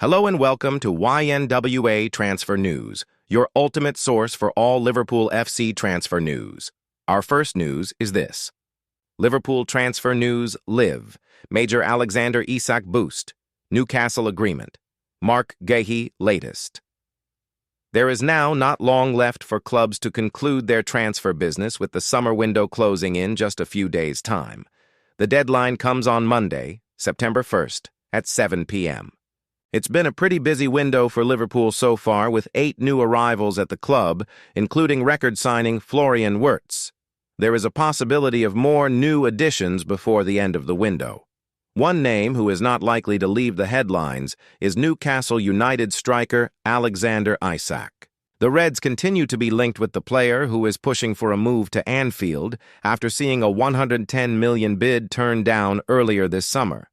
Hello and welcome to YNWA Transfer News, your ultimate source for all Liverpool FC transfer news. Our first news is this. Liverpool transfer news live. Major Alexander Isak boost. Newcastle agreement. Marc Guehi latest. There is now not long left for clubs to conclude their transfer business with the summer window closing in just a few days' time. The deadline comes on Monday, September 1st, at 7 p.m. It's been a pretty busy window for Liverpool so far, with 8 new arrivals at the club, including record signing Florian Wirtz. There is a possibility of more new additions before the end of the window. One name who is not likely to leave the headlines is Newcastle United striker Alexander Isak. The Reds continue to be linked with the player, who is pushing for a move to Anfield after seeing a £110 million bid turned down earlier this summer.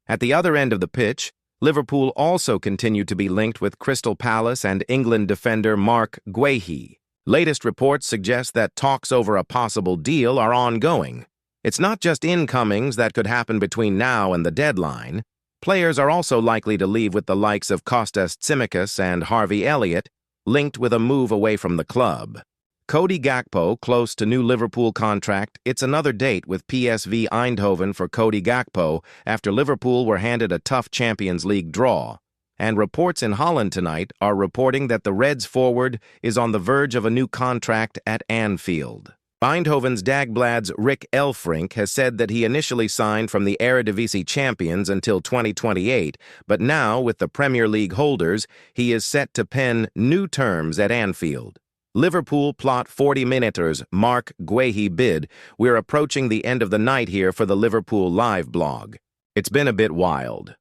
At the other end of the pitch, Liverpool also continued to be linked with Crystal Palace and England defender Marc Guehi. Latest reports suggest that talks over a possible deal are ongoing. It's not just incomings that could happen between now and the deadline. Players are also likely to leave, with the likes of Kostas Tsimikas and Harvey Elliott linked with a move away from the club. Cody Gakpo close to new Liverpool contract. It's another date with PSV Eindhoven for Cody Gakpo after Liverpool were handed a tough Champions League draw. And reports in Holland tonight are reporting that the Reds forward is on the verge of a new contract at Anfield. Eindhoven's Dagblad's Rick Elfrink has said that he initially signed from the Eredivisie champions until 2028, but now, with the Premier League holders, he is set to pen new terms at Anfield. Liverpool plot 40-minuters Marc Guehi bid. We're approaching the end of the night here for the Liverpool live blog. It's been a bit wild.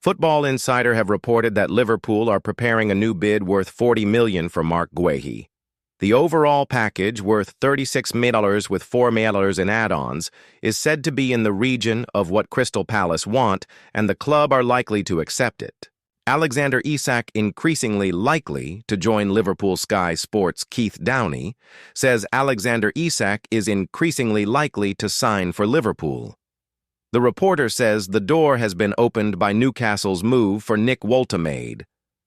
Football Insider have reported that Liverpool are preparing a new bid worth $40 million for Marc Guehi. The overall package, worth $36 million with $4 million in add-ons, is said to be in the region of what Crystal Palace want, and the club are likely to accept it. Alexander Isak, increasingly likely to join Liverpool Sky Sports' Keith Downey, says Alexander Isak is increasingly likely to sign for Liverpool. The reporter says the door has been opened by Newcastle's move for Nick Woltemade.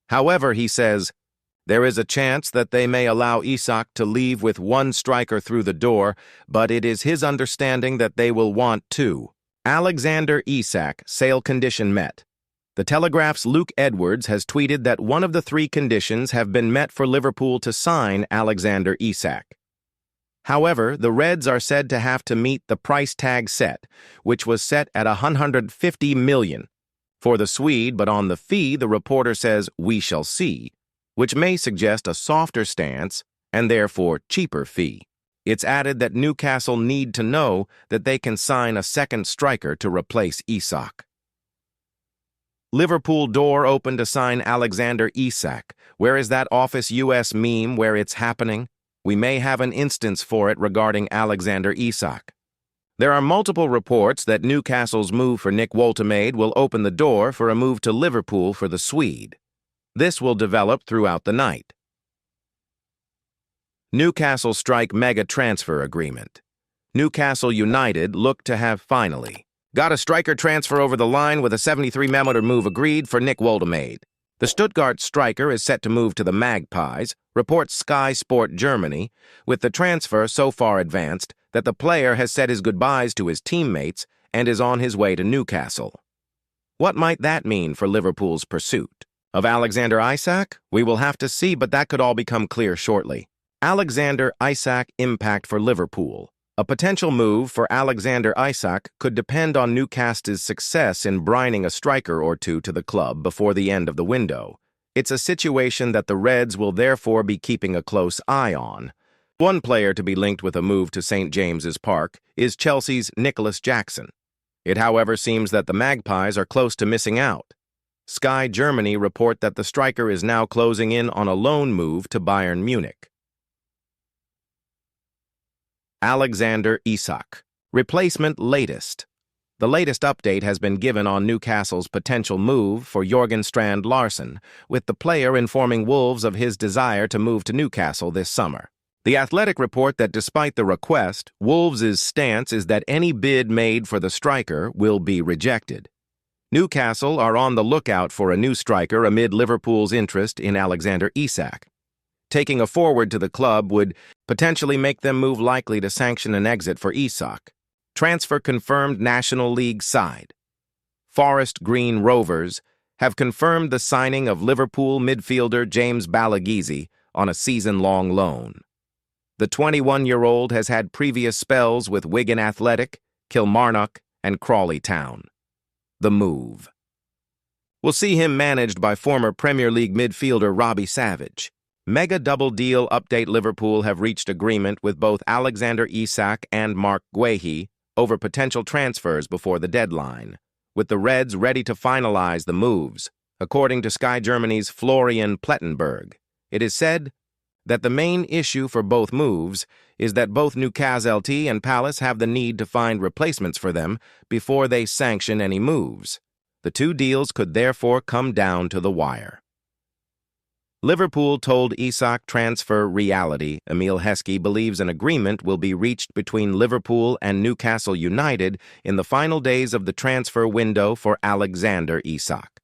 However, he says, there is a chance that they may allow Isak to leave with one striker through the door, but it is his understanding that they will want 2. Alexander Isak, sale condition met. The Telegraph's Luke Edwards has tweeted that one of the 3 conditions have been met for Liverpool to sign Alexander Isak. However, the Reds are said to have to meet the price tag set, which was set at $150 million for the Swede, but on the fee, the reporter says, we shall see, which may suggest a softer stance and therefore cheaper fee. It's added that Newcastle need to know that they can sign a second striker to replace Isak. Liverpool door open to sign Alexander Isak. Where is that Office US meme where it's happening? We may have an instance for it regarding Alexander Isak. There are multiple reports that Newcastle's move for Nick Woltemade will open the door for a move to Liverpool for the Swede. This will develop throughout the night. Newcastle strike mega transfer agreement. Newcastle United look to have finally got a striker transfer over the line, with a $73 million move agreed for Nick Woltemade. The Stuttgart striker is set to move to the Magpies, reports Sky Sport Germany, with the transfer so far advanced that the player has said his goodbyes to his teammates and is on his way to Newcastle. What might that mean for Liverpool's pursuit of Alexander Isak? We will have to see, but that could all become clear shortly. Alexander Isak impact for Liverpool. A potential move for Alexander Isak could depend on Newcastle's success in brining a striker or 2 to the club before the end of the window. It's a situation that the Reds will therefore be keeping a close eye on. One player to be linked with a move to St. James's Park is Chelsea's Nicholas Jackson. It, however, seems that the Magpies are close to missing out. Sky Germany report that the striker is now closing in on a loan move to Bayern Munich. Alexander Isak. Replacement latest. The latest update has been given on Newcastle's potential move for Jørgen Strand Larsen, with the player informing Wolves of his desire to move to Newcastle this summer. The Athletic report that despite the request, Wolves' stance is that any bid made for the striker will be rejected. Newcastle are on the lookout for a new striker amid Liverpool's interest in Alexander Isak. Taking a forward to the club would potentially make them move likely to sanction an exit for Isak. Transfer confirmed National League side. Forest Green Rovers have confirmed the signing of Liverpool midfielder James Balagizi on a season-long loan. The 21-year-old has had previous spells with Wigan Athletic, Kilmarnock, and Crawley Town. The move will see him managed by former Premier League midfielder Robbie Savage. Mega double deal update: Liverpool have reached agreement with both Alexander Isak and Marc Guehi over potential transfers before the deadline, with the Reds ready to finalize the moves. According to Sky Germany's Florian Plettenberg, it is said that the main issue for both moves is that both Newcastle and Palace have the need to find replacements for them before they sanction any moves. The two deals could therefore come down to the wire. Liverpool told Isak transfer reality Emil Heskey believes an agreement will be reached between Liverpool and Newcastle United in the final days of the transfer window for Alexander Isak.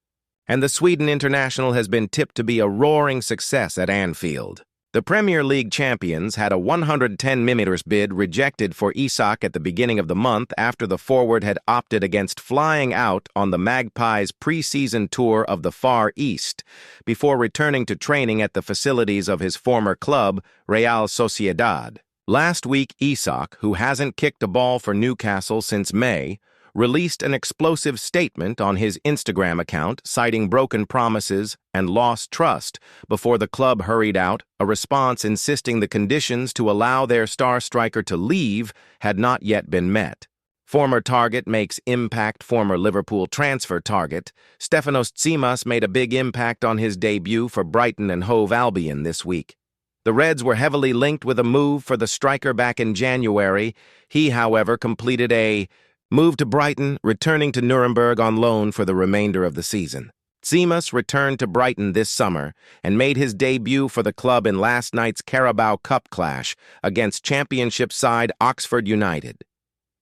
And the Sweden international has been tipped to be a roaring success at Anfield. The Premier League champions had a 110 million bid rejected for Isak at the beginning of the month after the forward had opted against flying out on the Magpies' pre-season tour of the Far East before returning to training at the facilities of his former club, Real Sociedad. Last week, Isak, who hasn't kicked a ball for Newcastle since May, released an explosive statement on his Instagram account citing broken promises and lost trust before the club hurried out, a response insisting the conditions to allow their star striker to leave had not yet been met. Former target makes impact. Former Liverpool transfer target Stefanos Tsitsipas made a big impact on his debut for Brighton and Hove Albion this week. The Reds were heavily linked with a move for the striker back in January. He, however, completed a move to Brighton, returning to Nuremberg on loan for the remainder of the season. Tsitsipas returned to Brighton this summer and made his debut for the club in last night's Carabao Cup clash against Championship side Oxford United.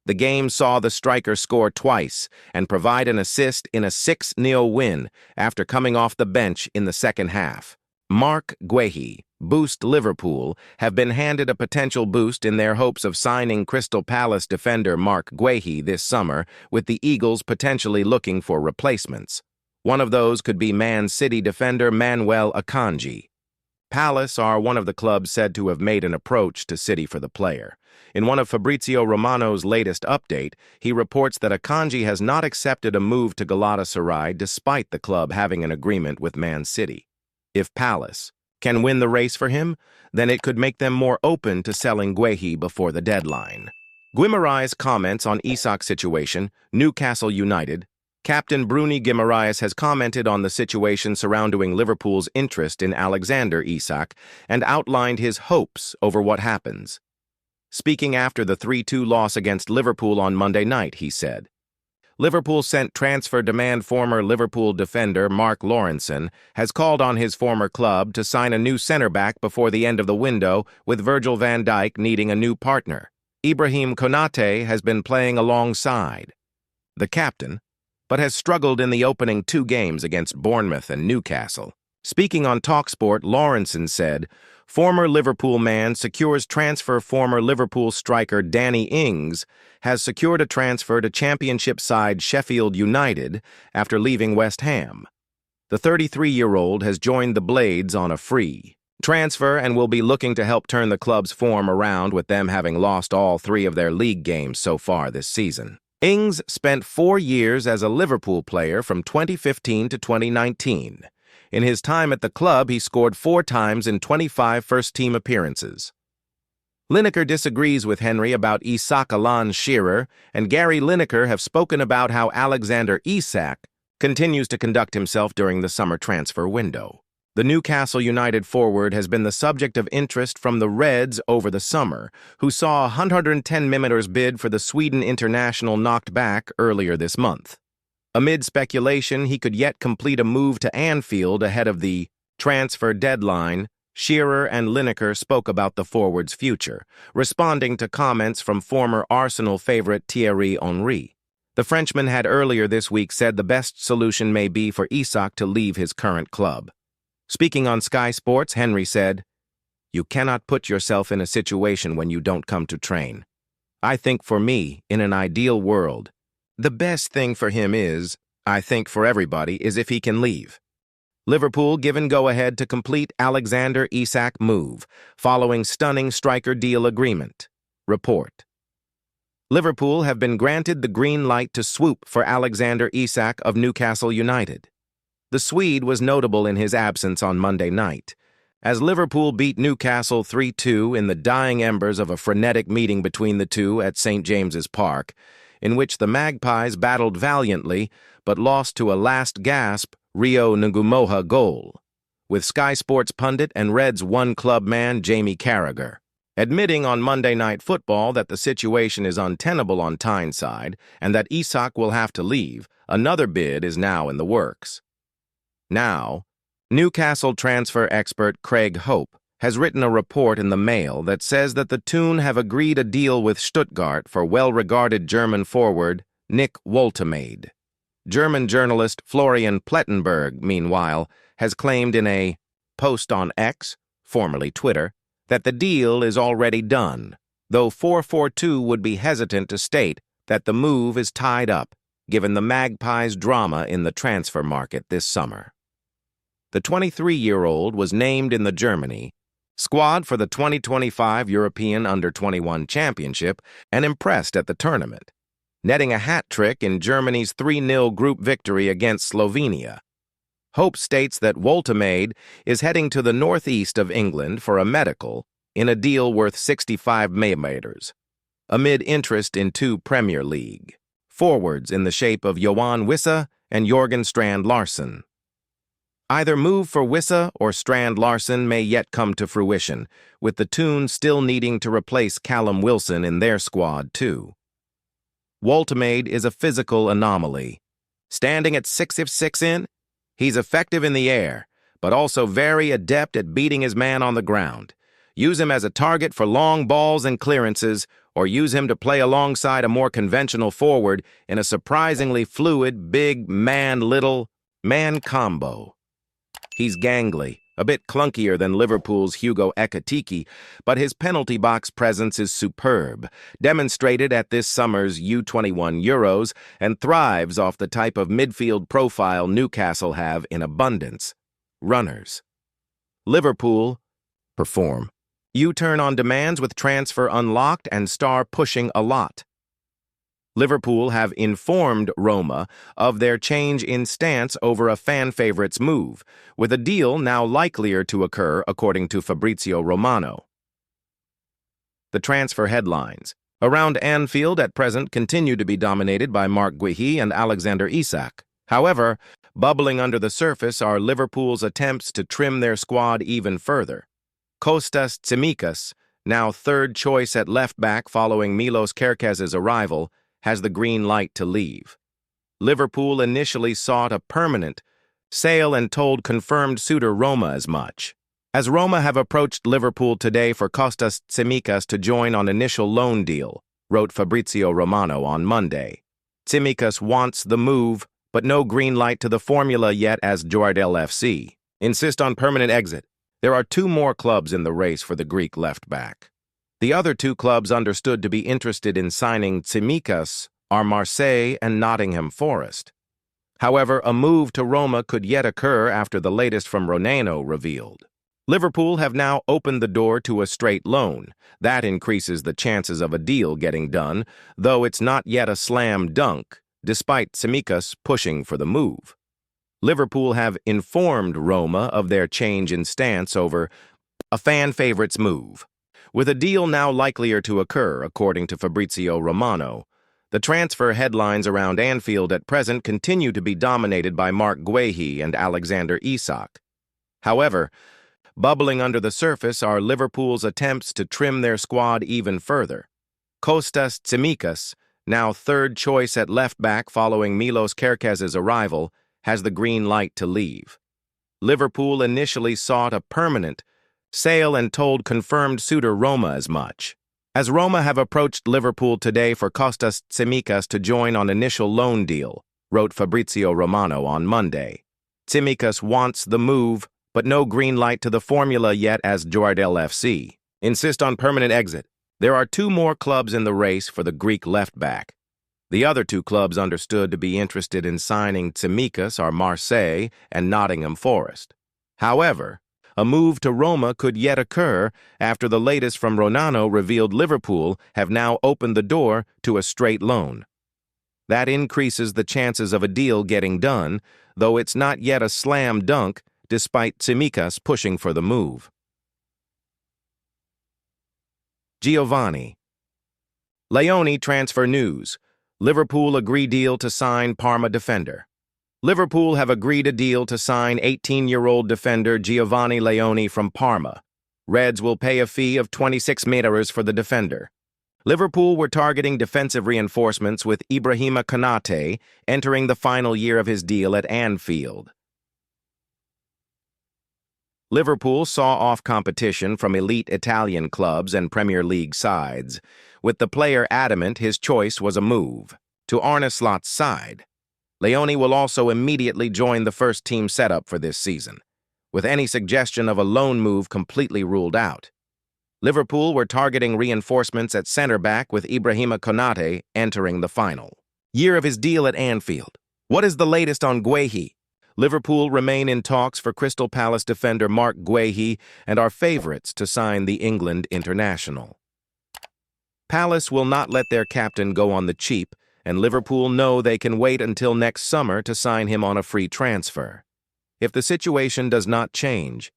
The game saw the striker score twice and provide an assist in a 6-0 win after coming off the bench in the second half. Marc Guehi, Boost Liverpool, have been handed a potential boost in their hopes of signing Crystal Palace defender Marc Guehi this summer, with the Eagles potentially looking for replacements. One of those could be Man City defender Manuel Akanji. Palace are one of the clubs said to have made an approach to City for the player. In one of Fabrizio Romano's latest update, he reports that Akanji has not accepted a move to Galatasaray despite the club having an agreement with Man City. If Palace can win the race for him, then it could make them more open to selling Guehi before the deadline. Guimarães comments on Isak's situation. Newcastle United. Captain Bruni Guimarães has commented on the situation surrounding Liverpool's interest in Alexander Isak and outlined his hopes over what happens. Speaking after the 3-2 loss against Liverpool on Monday night, he said, Liverpool sent transfer demand. Former Liverpool defender Mark Lawrenson has called on his former club to sign a new centre-back before the end of the window, with Virgil van Dijk needing a new partner. Ibrahim Konate has been playing alongside the captain, but has struggled in the opening 2 games against Bournemouth and Newcastle. Speaking on TalkSport, Lawrenson said, former Liverpool man secures transfer. Former Liverpool striker Danny Ings has secured a transfer to Championship side Sheffield United after leaving West Ham. The 33-year-old has joined the Blades on a free transfer and will be looking to help turn the club's form around, with them having lost all 3 of their league games so far this season. Ings spent 4 years as a Liverpool player from 2015 to 2019. In his time at the club, he scored 4 times in 25 first-team appearances. Lineker disagrees with Henry about Isak. Alan Shearer and Gary Lineker have spoken about how Alexander Isak continues to conduct himself during the summer transfer window. The Newcastle United forward has been the subject of interest from the Reds over the summer, who saw a 110 million bid for the Sweden international knocked back earlier this month. Amid speculation he could yet complete a move to Anfield ahead of the transfer deadline, Shearer and Lineker spoke about the forward's future, responding to comments from former Arsenal favorite Thierry Henry. The Frenchman had earlier this week said the best solution may be for Isak to leave his current club. Speaking on Sky Sports, Henry said, "You cannot put yourself in a situation when you don't come to train. I think for me, in an ideal world, the best thing for him is, I think for everybody, is if he can leave." Liverpool given go-ahead to complete Alexander Isak move, following stunning striker deal agreement. Report. Liverpool have been granted the green light to swoop for Alexander Isak of Newcastle United. The Swede was notable in his absence on Monday night, as Liverpool beat Newcastle 3-2 in the dying embers of a frenetic meeting between the two at St. James's Park, in which the Magpies battled valiantly but lost to a last-gasp Rio Ngumoha goal, with Sky Sports pundit and Reds one-club man Jamie Carragher admitting on Monday Night Football that the situation is untenable on Tyneside and that Isak will have to leave. Another bid is now in the works. Now, Newcastle transfer expert Craig Hope has written a report in the Mail that says that the Toon have agreed a deal with Stuttgart for well-regarded German forward Nick Woltemade. German journalist Florian Plettenberg, meanwhile, has claimed in a post on X, formerly Twitter, that the deal is already done, though 442 would be hesitant to state that the move is tied up, given the Magpies' drama in the transfer market this summer. The 23-year-old was named in the Germany squad for the 2025 European Under-21 Championship and impressed at the tournament, netting a hat trick in Germany's 3-0 group victory against Slovenia. Hope states that Woltemade is heading to the northeast of England for a medical in a deal worth 65 million, amid interest in two Premier League forwards in the shape of Johan Wissa and Jorgen Strand Larsen. Either move for Wissa or Strand Larsen may yet come to fruition, with the Toon still needing to replace Callum Wilson in their squad too. Woltemade is a physical anomaly. Standing at 6'6" in, he's effective in the air, but also very adept at beating his man on the ground. Use him as a target for long balls and clearances, or use him to play alongside a more conventional forward in a surprisingly fluid big man-little man combo. He's gangly, a bit clunkier than Liverpool's Hugo Ekitike, but his penalty box presence is superb, demonstrated at this summer's U21 Euros, and thrives off the type of midfield profile Newcastle have in abundance: runners. Liverpool perform. U-turn on demands with transfer unlocked and star pushing a lot. Liverpool have informed Roma of their change in stance over a fan favorite's move, with a deal now likelier to occur, according to Fabrizio Romano. The transfer headlines around Anfield at present continue to be dominated by Marc Guehi and Alexander Isak. However, bubbling under the surface are Liverpool's attempts to trim their squad even further. Kostas Tsimikas, now third choice at left-back following Milos Kerkez's arrival, has the green light to leave. Liverpool initially sought a permanent sale and told confirmed suitor Roma as much. As Roma have approached Liverpool today for Kostas Tsimikas to join on initial loan deal, wrote Fabrizio Romano on Monday. Tsimikas wants the move, but no green light to the formula yet as Jordel FC insist on permanent exit. There are two more clubs in the race for the Greek left-back. The other two clubs understood to be interested in signing Tsimikas are Marseille and Nottingham Forest. However, a move to Roma could yet occur after the latest from Ronaldo revealed. Liverpool have now opened the door to a straight loan. That increases the chances of a deal getting done, though it's not yet a slam dunk, despite Tsimikas pushing for the move. Liverpool have informed Roma of their change in stance over a fan favorite's move, with a deal now likelier to occur, according to Fabrizio Romano. The transfer headlines around Anfield at present continue to be dominated by Marc Guehi and Alexander Isak. However, bubbling under the surface are Liverpool's attempts to trim their squad even further. Kostas Tsimikas, now third choice at left-back following Milos Kerkez's arrival, has the green light to leave. Liverpool initially sought a permanent sale and told confirmed suitor Roma as much. As Roma have approached Liverpool today for Kostas Tsimikas to join on initial loan deal, wrote Fabrizio Romano on Monday. Tsimikas wants the move, but no green light to the formula yet as Jordel FC insist on permanent exit. There are two more clubs in the race for the Greek left-back. The other two clubs understood to be interested in signing Tsimikas are Marseille and Nottingham Forest. However, a move to Roma could yet occur after the latest from Ronano revealed Liverpool have now opened the door to a straight loan. That increases the chances of a deal getting done, though it's not yet a slam dunk despite Tsimikas pushing for the move. Giovanni. Leone transfer news. Liverpool agree deal to sign Parma defender. Liverpool have agreed a deal to sign 18-year-old defender Giovanni Leone from Parma. Reds will pay a fee of 26 million for the defender. Liverpool were targeting defensive reinforcements with Ibrahima Konate entering the final year of his deal at Anfield. Liverpool saw off competition from elite Italian clubs and Premier League sides, with the player adamant his choice was a move to Arne Slot's side. Leone will also immediately join the first-team setup for this season, with any suggestion of a loan move completely ruled out. Liverpool were targeting reinforcements at centre-back with Ibrahima Konate entering the final year of his deal at Anfield. What is the latest on Guehi? Liverpool remain in talks for Crystal Palace defender Marc Guehi and are favourites to sign the England international. Palace will not let their captain go on the cheap, and Liverpool know they can wait until next summer to sign him on a free transfer. If the situation does not change,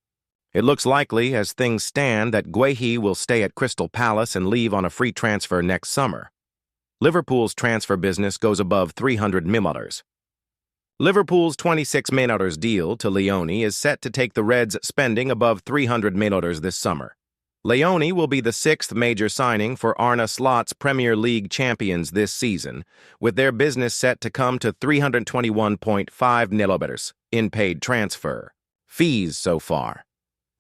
it looks likely, as things stand, that Guehi will stay at Crystal Palace and leave on a free transfer next summer. Liverpool's transfer business goes above 300 million. Liverpool's 26 million deal to Leone is set to take the Reds' spending above 300 million this summer. Leone will be the sixth major signing for Arne Slot's Premier League champions this season, with their business set to come to 321.5 million in paid transfer fees so far.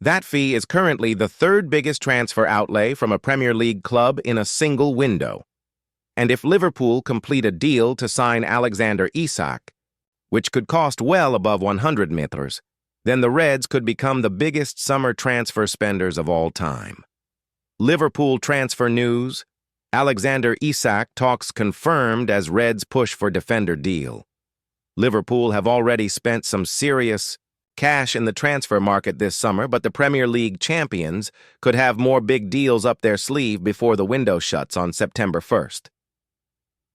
That fee is currently the third biggest transfer outlay from a Premier League club in a single window. And if Liverpool complete a deal to sign Alexander Isak, which could cost well above 100 million, then the Reds could become the biggest summer transfer spenders of all time. Liverpool transfer news. Alexander Isak talks confirmed as Reds push for defender deal. Liverpool have already spent some serious cash in the transfer market this summer, but the Premier League champions could have more big deals up their sleeve before the window shuts on September 1st.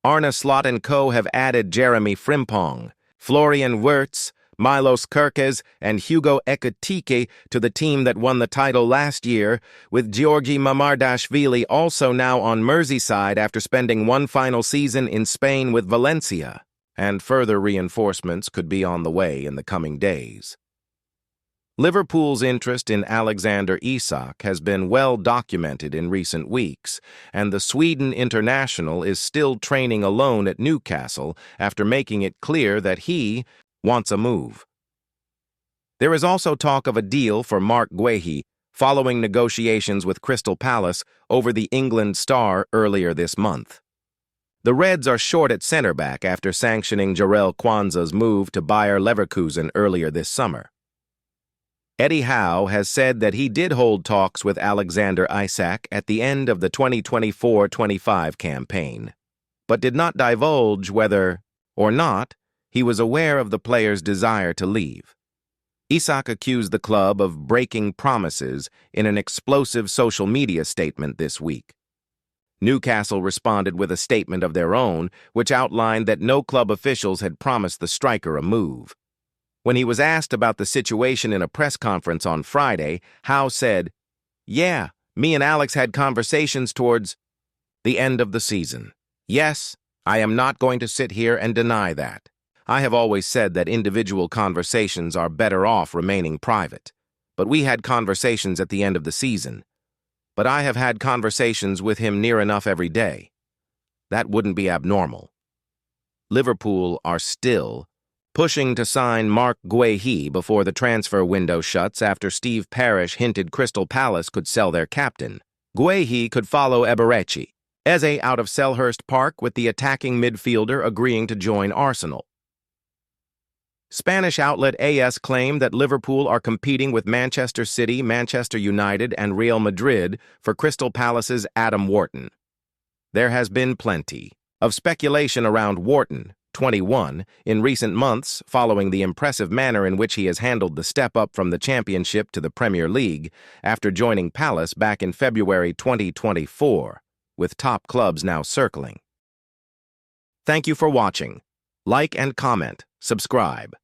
Arne Slot & Co. have added Jeremy Frimpong, Florian Wirtz, Milos Kerkez, and Hugo Ekitike to the team that won the title last year, with Georgi Mamardashvili also now on Merseyside after spending one final season in Spain with Valencia, and further reinforcements could be on the way in the coming days. Liverpool's interest in Alexander Isak has been well documented in recent weeks, and the Sweden international is still training alone at Newcastle after making it clear that he wants a move. There is also talk of a deal for Marc Guehi following negotiations with Crystal Palace over the England star earlier this month. The Reds are short at centre-back after sanctioning Jarell Kwanzaa's move to Bayer Leverkusen earlier this summer. Eddie Howe has said that he did hold talks with Alexander Isak at the end of the 2024-25 campaign, but did not divulge whether or not he was aware of the player's desire to leave. Isak accused the club of breaking promises in an explosive social media statement this week. Newcastle responded with a statement of their own, which outlined that no club officials had promised the striker a move. When he was asked about the situation in a press conference on Friday, Howe said, "Yeah, me and Alex had conversations towards the end of the season. Yes, I am not going to sit here and deny that. I have always said that individual conversations are better off remaining private, but we had conversations at the end of the season. But I have had conversations with him near enough every day. That wouldn't be abnormal." Liverpool are still pushing to sign Marc Guehi before the transfer window shuts after Steve Parish hinted Crystal Palace could sell their captain. Guehi could follow Eberechi. Eze out of Selhurst Park with the attacking midfielder agreeing to join Arsenal. Spanish outlet AS claimed that Liverpool are competing with Manchester City, Manchester United, and Real Madrid for Crystal Palace's Adam Wharton. There has been plenty of speculation around Wharton, 21, in recent months following the impressive manner in which he has handled the step up from the Championship to the Premier League after joining Palace back in February 2024, with top clubs now circling. Thank you for watching. Like and comment, subscribe.